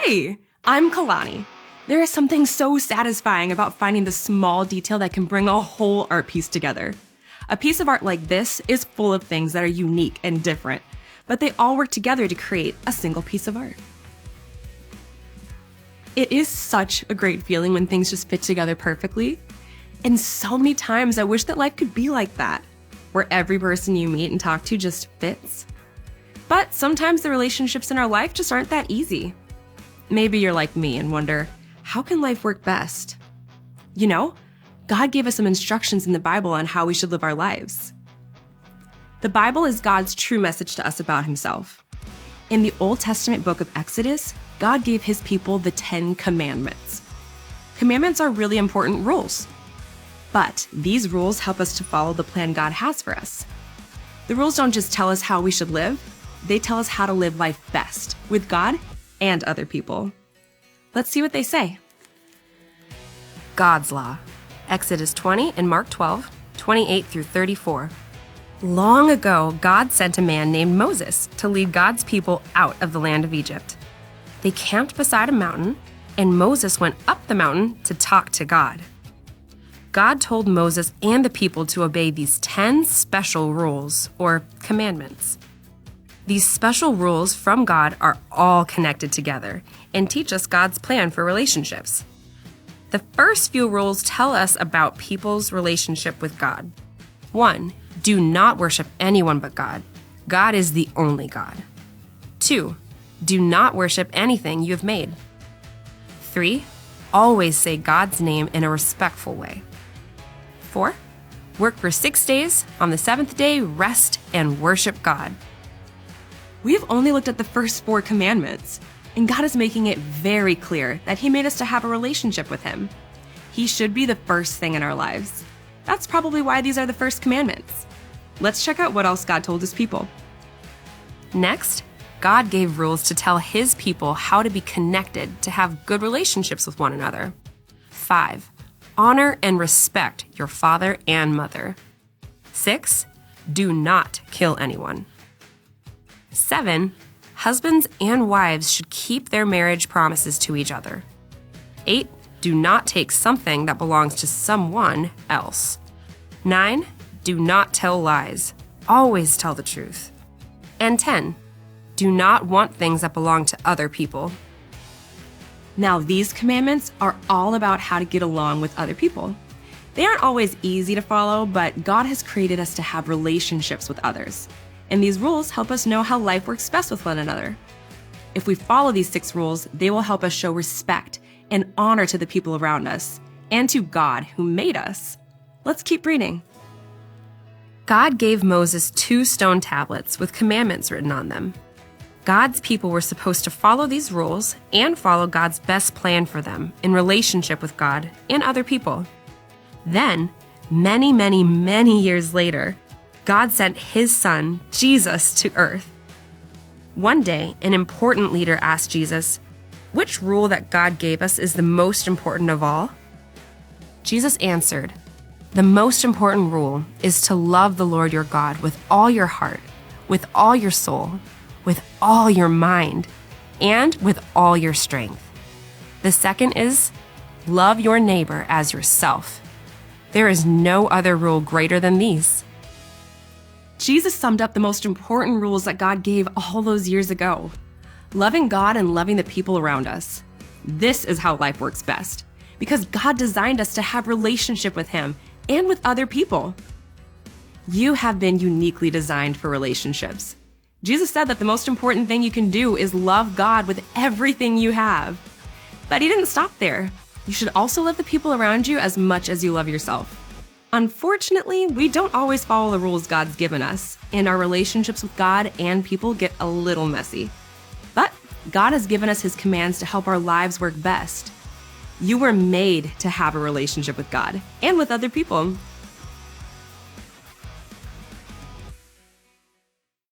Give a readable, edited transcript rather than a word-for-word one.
Hey, I'm Kalani. There is something so satisfying about finding the small detail that can bring a whole art piece together. A piece of art like this is full of things that are unique and different, but they all work together to create a single piece of art. It is such a great feeling when things just fit together perfectly. And so many times I wish that life could be like that, where every person you meet and talk to just fits. But sometimes the relationships in our life just aren't that easy. Maybe you're like me and wonder, how can life work best? You know, God gave us some instructions in the Bible on how we should live our lives. The Bible is God's true message to us about himself. In the Old Testament book of Exodus, God gave his people the 10 Commandments. Commandments are really important rules. But these rules help us to follow the plan God has for us. The rules don't just tell us how we should live, they tell us how to live life best with God and other people. Let's see what they say. God's Law, Exodus 20 and Mark 12, 28 through 34. Long ago, God sent a man named Moses to lead God's people out of the land of Egypt. They camped beside a mountain, and Moses went up the mountain to talk to God. God told Moses and the people to obey these 10 special rules, or commandments. These special rules from God are all connected together and teach us God's plan for relationships. The first few rules tell us about people's relationship with God. 1. Do not worship anyone but God. God is the only God. 2. Do not worship anything you have made. 3. Always say God's name in a respectful way. 4. Work for 6 days. On the 7th day, rest and worship God. We have only looked at the first 4 commandments, and God is making it very clear that he made us to have a relationship with him. He should be the first thing in our lives. That's probably why these are the first commandments. Let's check out what else God told his people. Next, God gave rules to tell his people how to be connected to have good relationships with one another. 5. Honor and respect your father and mother. 6. Do not kill anyone. 7. Husbands and wives should keep their marriage promises to each other. 8. Do not take something that belongs to someone else. 9. Do not tell lies. Always tell the truth. And 10. Do not want things that belong to other people. Now, these commandments are all about how to get along with other people. They aren't always easy to follow, but God has created us to have relationships with others. And these rules help us know how life works best with one another. If we follow these 6 rules, they will help us show respect and honor to the people around us and to God who made us. Let's keep reading. God gave Moses 2 stone tablets with commandments written on them. God's people were supposed to follow these rules and follow God's best plan for them in relationship with God and other people. Then, many, many, many years later, God sent his son, Jesus, to earth. One day, an important leader asked Jesus, "Which rule that God gave us is the most important of all?" Jesus answered, "The most important rule is to love the Lord your God with all your heart, with all your soul, with all your mind, and with all your strength. The second is, love your neighbor as yourself. There is no other rule greater than these." Jesus summed up the most important rules that God gave all those years ago. Loving God and loving the people around us. This is how life works best, because God designed us to have relationship with him and with other people. You have been uniquely designed for relationships. Jesus said that the most important thing you can do is love God with everything you have. But he didn't stop there. You should also love the people around you as much as you love yourself. Unfortunately, we don't always follow the rules God's given us, and our relationships with God and people get a little messy. But God has given us his commands to help our lives work best. You were made to have a relationship with God and with other people,